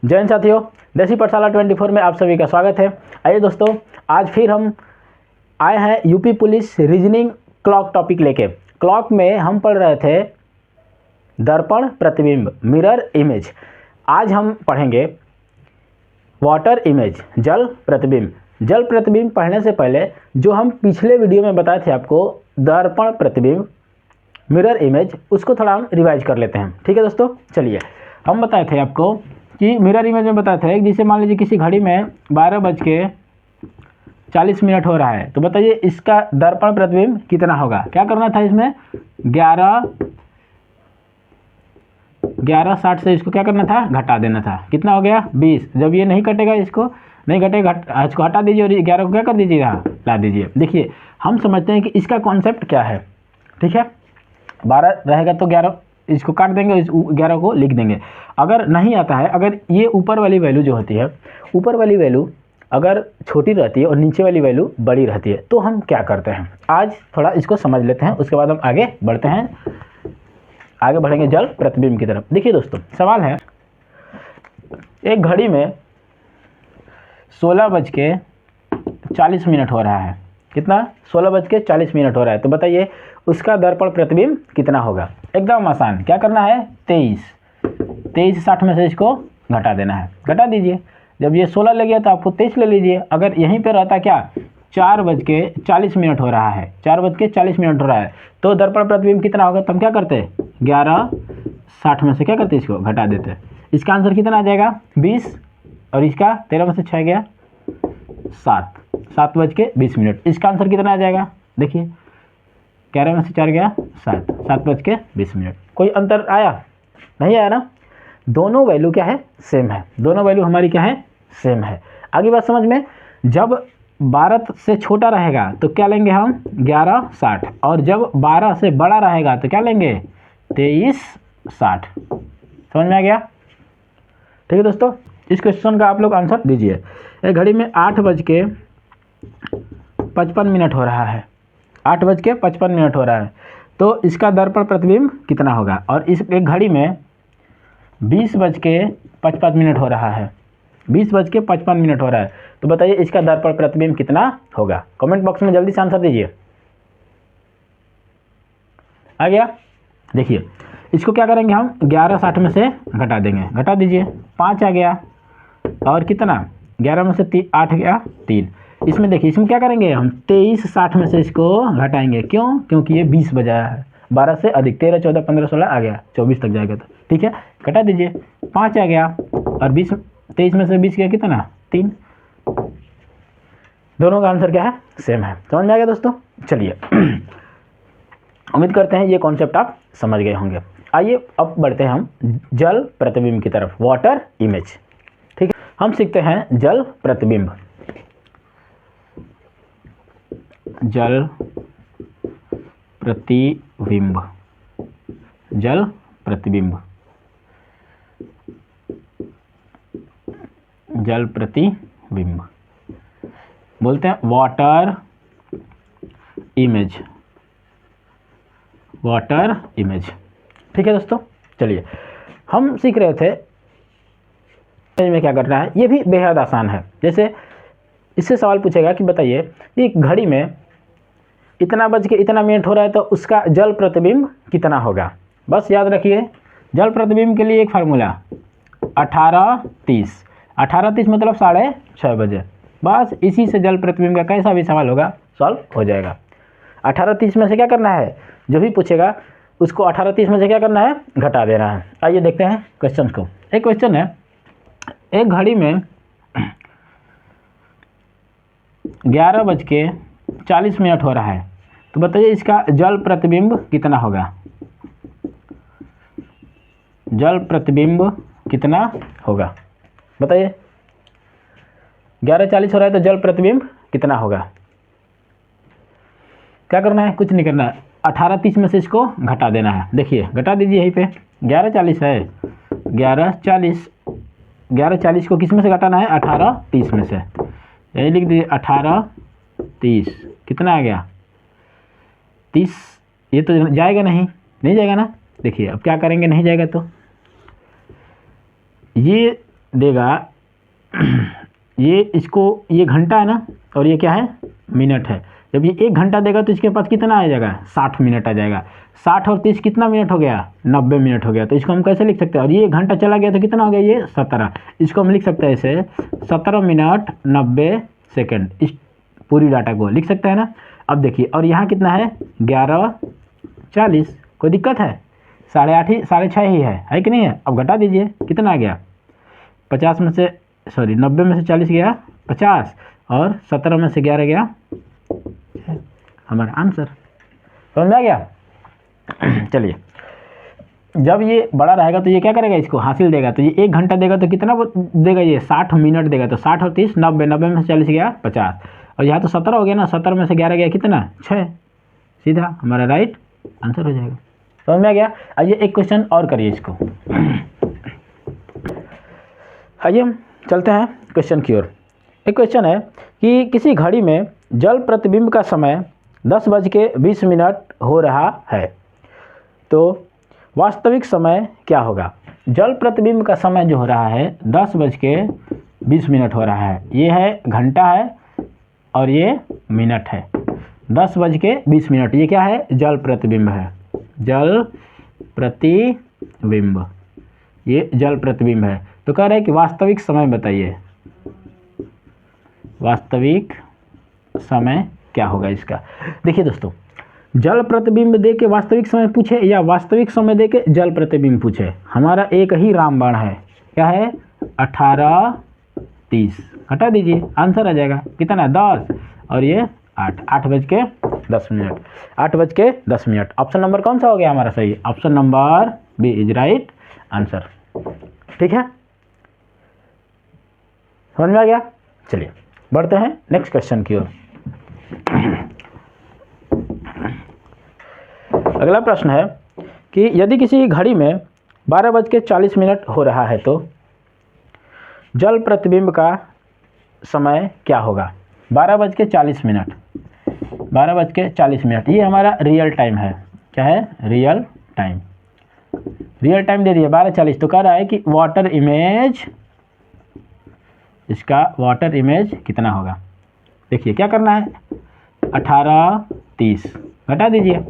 जय हिंद साथियों, देसी पाठशाला 24 में आप सभी का स्वागत है। आइए दोस्तों, आज फिर हम आए हैं UP police reasoning clock topic लेके। क्लॉक में हम पढ़ रहे थे दर्पण प्रतिबिंब, मिरर इमेज। आज हम पढ़ेंगे वाटर इमेज, जल प्रतिबिंब। जल प्रतिबिंब पढ़ने से पहले जो हम पिछले वीडियो में बताए थे आपको दर्पण प्रतिबिंब, मिरर इमेज, उसको थोड़ा हम रिवाइज कर लेते हैं। ठीक है दोस्तों, चलिए। हम बताए थे आपको कि मिरर इमेज में बताए थे, जिसे मान लीजिए किसी घड़ी में 12:40 हो रहा है, तो बताइए इसका दर्पण प्रतिबिंब कितना होगा। क्या करना था इसमें, 11:60 से इसको क्या करना था, घटा देना था। कितना हो गया, 20। जब ये नहीं कटेगा, इसको नहीं कटेगा, इसको हटा दीजिए और 11 को क्या कर दीजिएगा, ला दीजिए। देखिए, हम समझते हैं कि इसका कॉन्सेप्ट क्या है। ठीक है, 12 रहेगा तो 11 इसको काट देंगे, इस 11 को लिख देंगे। अगर नहीं आता है, अगर ये ऊपर वाली वैल्यू जो होती है, ऊपर वाली वैल्यू अगर छोटी रहती है और नीचे वाली वैल्यू बड़ी रहती है, तो हम क्या करते हैं, आज थोड़ा इसको समझ लेते हैं, उसके बाद हम आगे बढ़ते हैं, आगे बढ़ेंगे जल प्रतिबिंब की तरफ। देखिए दोस्तों, सवाल है, एक घड़ी में 16:40 हो रहा है। कितना, 16:40 हो रहा है। तो बताइए उसका दर्पण प्रतिबिंब कितना होगा। एकदम आसान, क्या करना है, 23:60 में से इसको घटा देना है। घटा दीजिए। जब ये 16 ले गया तो आपको 23 ले लीजिए। अगर यहीं पे रहता क्या, 4:40 हो रहा है, 4:40 हो रहा है, तो दर्पण प्रतिबिंब कितना होगा। तो हम क्या करते, 11:60 में से क्या करते, इसको घटा देते। इसका आंसर कितना आ जाएगा, 20। और इसका 13 में से 6 गया 7:20। इसका आंसर कितना आ जाएगा, देखिए 11 में से 4 गया 7:20। कोई अंतर आया, नहीं आया ना। दोनों वैल्यू क्या है, सेम है। दोनों वैल्यू हमारी क्या है, सेम है। आगे बात समझ में, जब 12 से छोटा रहेगा तो क्या लेंगे हम, 11:60। और जब 12 से बड़ा रहेगा तो क्या लेंगे, 23:60। समझ में आ गया। ठीक है दोस्तों, इस क्वेश्चन का आप लोग आंसर दीजिए। एक घड़ी में 8:55 हो रहा है, 8:55 हो रहा है, तो इसका दर्पण प्रतिबिंब कितना होगा। और इस एक घड़ी में 20:55 हो रहा है, 20:55 हो रहा है, तो बताइए इसका दर्पण प्रतिबिंब कितना होगा। कमेंट बॉक्स में जल्दी से आंसर दीजिए। आ गया। देखिए, इसको क्या करेंगे हम, 11:60 में से घटा देंगे। घटा दीजिए, 5 आ गया। और कितना, 11 में से 8 गया 3। इसमें देखिए, इसमें क्या करेंगे हम, 23:60 में से इसको घटाएंगे। क्यों, क्योंकि ये 20 बजाया है। 12 से अधिक 13, 14, 15, 16 आ गया, 24 तक जाएगा। तो ठीक है, घटा दीजिए, 5 आ गया। और 23 में से 20 गया कितना, 3। दोनों का आंसर क्या है, सेम है। समझ में आ गया दोस्तों। चलिए, उम्मीद करते हैं ये कॉन्सेप्ट आप समझ गए होंगे। आइए अब बढ़ते हैं हम जल प्रतिबिंब की तरफ, वाटर इमेज। ठीक है, हम सीखते हैं जल प्रतिबिंब। जल प्रतिबिंब, जल प्रतिबिंब, जल प्रतिबिंब बोलते हैं वाटर इमेज, वाटर इमेज। ठीक है दोस्तों, चलिए हम सीख रहे थे इमेज में क्या करना है। ये भी बेहद आसान है। जैसे इससे सवाल पूछेगा कि बताइए एक घड़ी में इतना बज के इतना मिनट हो रहा है, तो उसका जल प्रतिबिंब कितना होगा। बस याद रखिए, जल प्रतिबिंब के लिए एक फार्मूला, 18:30। 18:30 मतलब 6:30 बजे। बस इसी से जल प्रतिबिंब का कैसा भी सवाल होगा सॉल्व हो जाएगा। 18:30 में से क्या करना है, जो भी पूछेगा उसको 18:30 में से क्या करना है, घटा देना है। आइए देखते हैं क्वेश्चन को। एक क्वेश्चन है, एक घड़ी में 11:40 हो रहा है, तो बताइए इसका जल प्रतिबिंब कितना होगा। जल प्रतिबिंब कितना होगा, बताइए। 11:40 हो रहा है, तो जल प्रतिबिंब कितना होगा। क्या करना है, कुछ नहीं करना है, 18:30 में से इसको घटा देना है। देखिए, घटा दीजिए, यहीं पे 11:40 है, 11:40 को किस में से घटाना है, 18:30 में से। यही लिख दीजिए, 18:30 कितना आ गया, 30। ये तो जाएगा नहीं, नहीं जाएगा ना। देखिए अब क्या करेंगे, नहीं जाएगा तो ये देगा ये इसको, ये घंटा है ना और ये क्या है, मिनट है। जब ये 1 घंटा देगा तो इसके पास कितना आ जाएगा, 60 मिनट आ जाएगा। 60 और 30 कितना मिनट हो गया, 90 मिनट हो गया। तो इसको हम कैसे लिख सकते हैं, और ये 1 घंटा चला गया तो कितना हो गया, ये 17। इसको हम लिख सकते हैं ऐसे 17 मिनट 90 सेकेंड। इस पूरी डाटा को लिख सकते हैं ना। अब देखिए, और यहाँ कितना है, 11:40। कोई दिक्कत है, 8:30 6:30 ही है कि नहीं है। अब घटा दीजिए, कितना आ गया, 50 में से 90 में से 40 गया 50, और 17 में से 11 गया हमारा आंसर। समझ में आ गया। चलिए, जब ये बड़ा रहेगा तो ये क्या करेगा, इसको हासिल देगा। तो ये 1 घंटा देगा तो कितना देगा, ये 60 मिनट देगा। तो 60 और 30 90, 90 में से 40 गया 50, और यहाँ तो 17 हो गया ना, 17 में से 11 गया कितना, 6। सीधा हमारा राइट आंसर हो जाएगा। समझ में आ गया। आइए एक क्वेश्चन और करिए इसको। आइए हम चलते हैं क्वेश्चन की ओर। एक क्वेश्चन है कि किसी घड़ी में जल प्रतिबिंब का समय 10:20 हो रहा है, तो वास्तविक समय क्या होगा। जल प्रतिबिंब का समय जो हो रहा है 10:20 हो रहा है। ये है घंटा है और ये मिनट है। 10:20, ये क्या है, जल प्रतिबिंब है। जल प्रतिबिंब, ये जल प्रतिबिंब है। तो कह रहा है कि वास्तविक समय बताइए, वास्तविक समय क्या होगा इसका। देखिए दोस्तों, जल प्रतिबिंब दे के वास्तविक समय पूछे या वास्तविक समय दे के जल प्रतिबिंब पूछे, हमारा एक ही रामबाण है। क्या है, 18:30। हटा दीजिए, आंसर आ जाएगा कितना, 10, और ये 8, 8:10। 8:10। ऑप्शन नंबर कौन सा हो गया हमारा सही, option number B is right answer. ठीक है, समझ में आ गया। चलिए बढ़ते हैं नेक्स्ट क्वेश्चन की ओर। अगला प्रश्न है कि यदि किसी घड़ी में 12:40 हो रहा है तो जल प्रतिबिंब का समय क्या होगा। 12:40, 12:40, ये हमारा रियल टाइम है। क्या है, रियल टाइम। रियल टाइम दे दिया 12:40। तो कह रहा है कि वाटर इमेज, इसका वाटर इमेज कितना होगा। देखिए क्या करना है, 18:30 घटा दीजिए,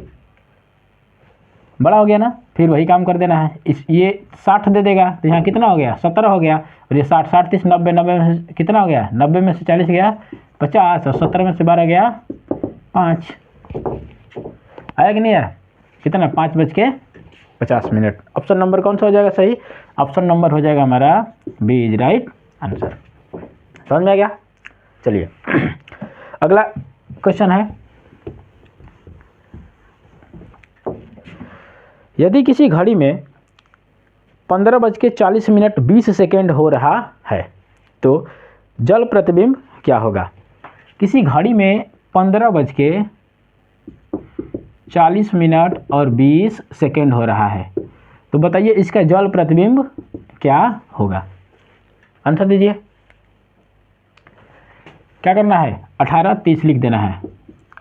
बड़ा हो गया ना, फिर वही काम कर देना है। इस ये 60 दे देगा तो यहाँ कितना हो गया, 17 हो गया, और ये 60, 60, 30, 90, 90 में से कितना हो गया, 90 में से 40 गया 50, और 17 में से 12 गया 5। आया कि नहीं आया, कितना, 5:50। ऑप्शन नंबर कौन सा हो जाएगा सही, ऑप्शन नंबर हो जाएगा हमारा बी इज राइट आंसर। समझ में आ गया। चलिए अगला क्वेश्चन है, यदि किसी घड़ी में 15:40 हो रहा है तो जल प्रतिबिंब क्या होगा। किसी घड़ी में 15:40 हो रहा है तो बताइए इसका जल प्रतिबिंब क्या होगा। आंसर दीजिए। क्या करना है, 18:30 लिख देना है,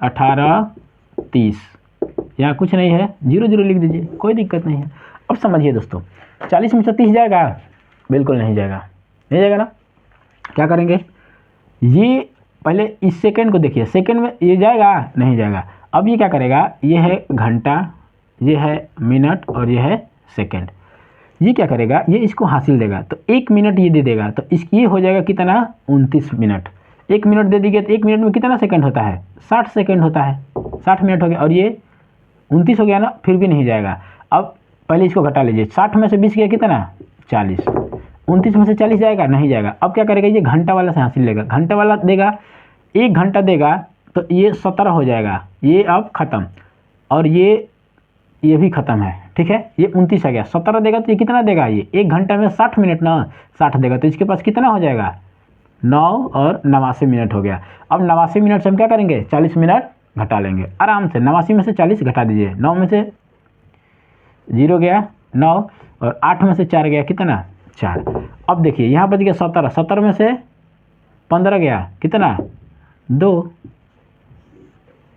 18:30। यहाँ कुछ नहीं है, 0 लिख दीजिए, कोई दिक्कत नहीं है। अब समझिए दोस्तों, 40 में से 30 जाएगा, बिल्कुल नहीं जाएगा, नहीं जाएगा ना। क्या करेंगे, ये पहले इस सेकंड को देखिए, सेकंड में ये जाएगा, नहीं जाएगा। अब ये क्या करेगा, ये है घंटा, ये है मिनट, और ये है सेकंड। ये क्या करेगा, ये इसको हासिल देगा, तो 1 मिनट ये दे देगा, तो इस ये हो जाएगा कितना, 29 मिनट। 1 मिनट दे दीजिए तो 1 मिनट में कितना सेकंड होता है, 60 सेकंड होता है, 60 मिनट हो गया, और ये 29 हो गया ना, फिर भी नहीं जाएगा। अब पहले इसको घटा लीजिए, 60 में से 20 गया कितना, 40। 29 में से 40 जाएगा, नहीं जाएगा। अब क्या करेगा, ये घंटा वाला से हासिल लेगा, घंटा वाला देगा, 1 घंटा देगा तो ये 17 हो जाएगा, ये अब ख़त्म, और ये भी ख़त्म है। ठीक है, ये 29 आ गया, 17 देगा तो ये कितना देगा, ये 1 घंटा में 60 मिनट ना, 60 देगा तो इसके पास कितना हो जाएगा, 9 और 89 मिनट हो गया। अब 89 मिनट से हम क्या करेंगे, 40 मिनट घटा लेंगे आराम से। 89 में से 40 घटा दीजिए, 9 में से 0 गया 9, और 8 में से 4 गया कितना, 4। अब देखिए यहाँ बच गया 17, 17 में से 15 गया कितना, 2।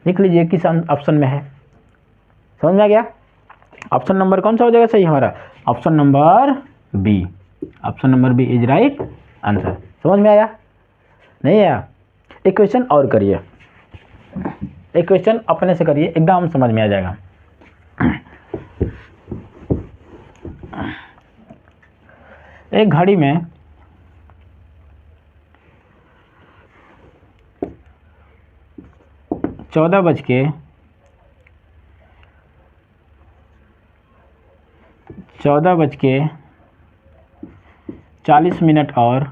लिख लीजिए किस ऑप्शन में है। समझ में आ गया। ऑप्शन नंबर कौन सा हो जाएगा सही हमारा, option number B. Option number B is right answer. समझ में आया? नहीं आया? एक क्वेश्चन और करिए, एक क्वेश्चन अपने से करिए, एकदम समझ में आ जाएगा। एक घड़ी में 14:40 और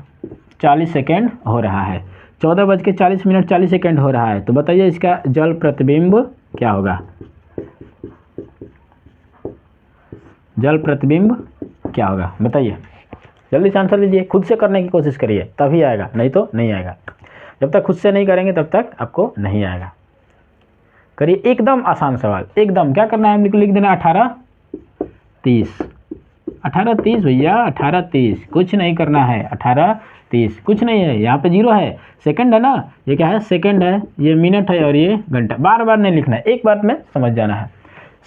40 सेकेंड हो रहा है। 14:40 40 सेकेंड हो रहा है, तो बताइए इसका जल प्रतिबिंब क्या होगा? जल प्रतिबिंब क्या होगा बताइए, जल्दी से आंसर दीजिए। खुद से करने की कोशिश करिए, तभी आएगा, नहीं तो नहीं आएगा। जब तक खुद से नहीं करेंगे तब तक आपको नहीं आएगा। करिए, एकदम आसान सवाल, एकदम। क्या करना है, लिख देना 18:30। 18:30 भैया, 18:30, कुछ नहीं करना है। 18:30 कुछ नहीं है, यहाँ पे 0 है, सेकंड है ना, ये क्या है, सेकंड है, ये मिनट है और ये घंटा। बार बार नहीं लिखना है, एक बार में समझ जाना है।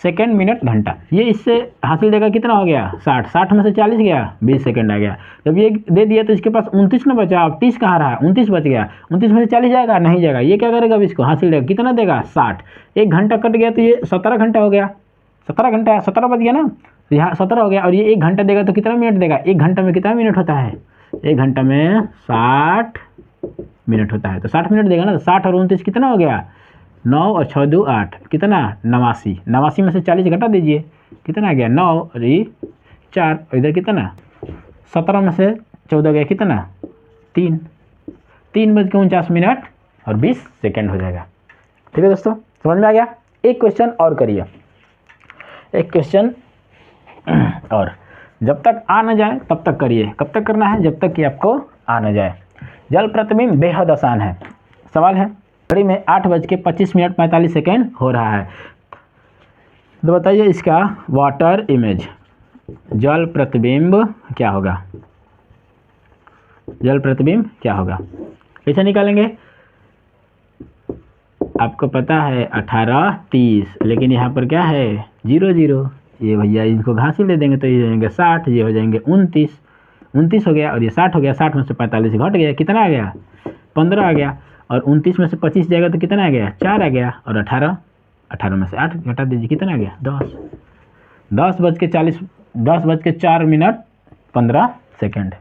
सेकंड, मिनट, घंटा, ये इससे हासिल देगा कितना हो गया, 60। 60 में से 40 गया, 20 सेकंड आ गया। जब ये दे दिया तो इसके पास 29 ना बचा, अब 30 कहाँ रहा, 29 बच गया। 29 में से 40 जाएगा, नहीं जाएगा। ये क्या करेगा, अब इसको हासिल देगा, कितना देगा, 60। 1 घंटा कट गया तो ये 17 घंटा हो गया। 17 घंटा, 17 बच गया ना, तो यहाँ 17 हो गया। और ये 1 घंटा देगा तो कितना मिनट देगा, 1 घंटा में कितना मिनट होता है, 1 घंटा में 60 मिनट होता है। तो 60 मिनट देगा ना, तो 60 और 29 कितना हो गया, 9 और 6 2 8, कितना, 89। 89 में से 40 घटा दीजिए, कितना आ गया, 9 और ये 4, और इधर कितना, 17 में से 14 गया, कितना, 3। 3:49 और 20 सेकेंड हो जाएगा। ठीक है दोस्तों, समझ में आ गया? एक क्वेश्चन और करिए, एक क्वेश्चन और। जब तक आ न जाए तब तक करिए। कब तक करना है, जब तक कि आपको आ न जाए। जल प्रतिबिंब बेहद आसान है। सवाल है, घड़ी में 8:25 45 सेकेंड हो रहा है, तो बताइए इसका वाटर इमेज, जल प्रतिबिंब क्या होगा? जल प्रतिबिंब क्या होगा, कैसे निकालेंगे? आपको पता है 18:30, लेकिन यहाँ पर क्या है, 0 0। ये भैया इनको घासी ले देंगे तो ये हो जाएंगे 60, ये हो जाएंगे 29। 29 हो गया और ये 60 हो गया। 60 में से 45 घट गया, कितना आ गया, 15 आ गया। और 29 में से 25 जाएगा तो कितना आ गया, 4 आ गया। और 18 में से 8 घटा दीजिए, कितना आ गया, 10। 10:04 15 सेकेंड।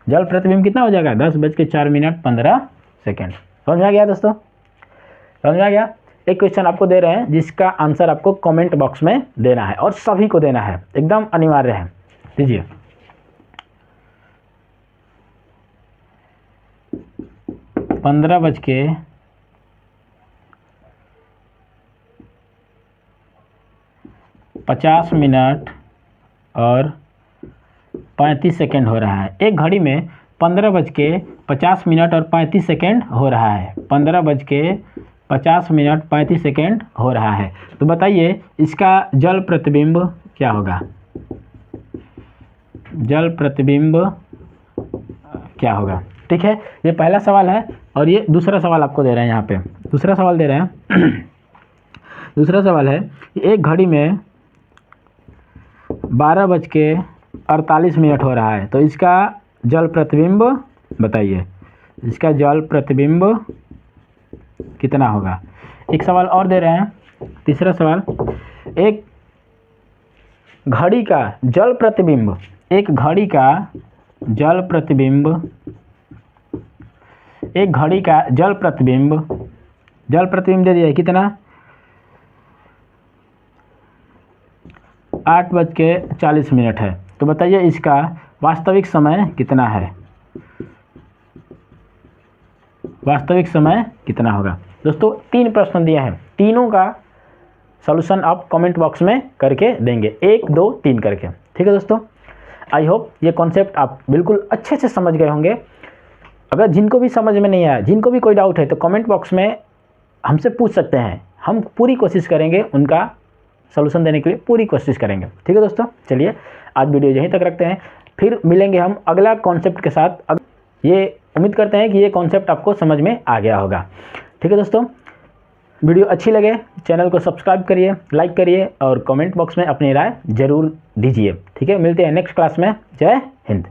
जल प्रतिबिंब कितना हो जाएगा, 10:04 15 सेकेंड। समझ में आ गया दोस्तों? समझ में आ गया? एक क्वेश्चन आपको दे रहे हैं जिसका आंसर आपको कमेंट बॉक्स में देना है, और सभी को देना है, एकदम अनिवार्य है। दीजिए। $15:50 और 35 सेकेंड हो रहा है। एक घड़ी में 15:50 और 35 सेकेंड हो रहा है। 15:50 35 सेकेंड हो रहा है, तो बताइए इसका जल प्रतिबिंब क्या होगा? जल प्रतिबिंब क्या होगा? ठीक है, ये पहला सवाल है, और ये दूसरा सवाल आपको दे रहे हैं। यहाँ पे दूसरा सवाल दे रहे हैं। दूसरा सवाल है, एक घड़ी में 12:48 हो रहा है, तो इसका जल प्रतिबिंब बताइए, इसका जल प्रतिबिंब कितना होगा? एक सवाल और दे रहे हैं, तीसरा सवाल, एक घड़ी का जल प्रतिबिंब, एक घड़ी का जल प्रतिबिंब, एक घड़ी का जल प्रतिबिंब, जल प्रतिबिंब दे दिया कितना, 8:40 है, तो बताइए इसका वास्तविक समय कितना है? वास्तविक समय कितना होगा? दोस्तों 3 प्रश्न दिए हैं, तीनों का सॉल्यूशन आप कमेंट बॉक्स में करके देंगे, 1 2 3 करके। ठीक है दोस्तों, आई होप ये कॉन्सेप्ट आप बिल्कुल अच्छे से समझ गए होंगे। अगर जिनको भी समझ में नहीं आया, जिनको भी कोई डाउट है, तो कमेंट बॉक्स में हमसे पूछ सकते हैं, हम पूरी कोशिश करेंगे उनका सॉल्यूशन देने के लिए, पूरी कोशिश करेंगे। ठीक है दोस्तों, चलिए आज वीडियो यहीं तक रखते हैं, फिर मिलेंगे हम अगला कॉन्सेप्ट के साथ। ये उम्मीद करते हैं कि ये कॉन्सेप्ट आपको समझ में आ गया होगा। ठीक है दोस्तों, वीडियो अच्छी लगे चैनल को सब्सक्राइब करिए, लाइक करिए और कमेंट बॉक्स में अपनी राय जरूर दीजिए। ठीक है, मिलते हैं नेक्स्ट क्लास में। जय हिंद।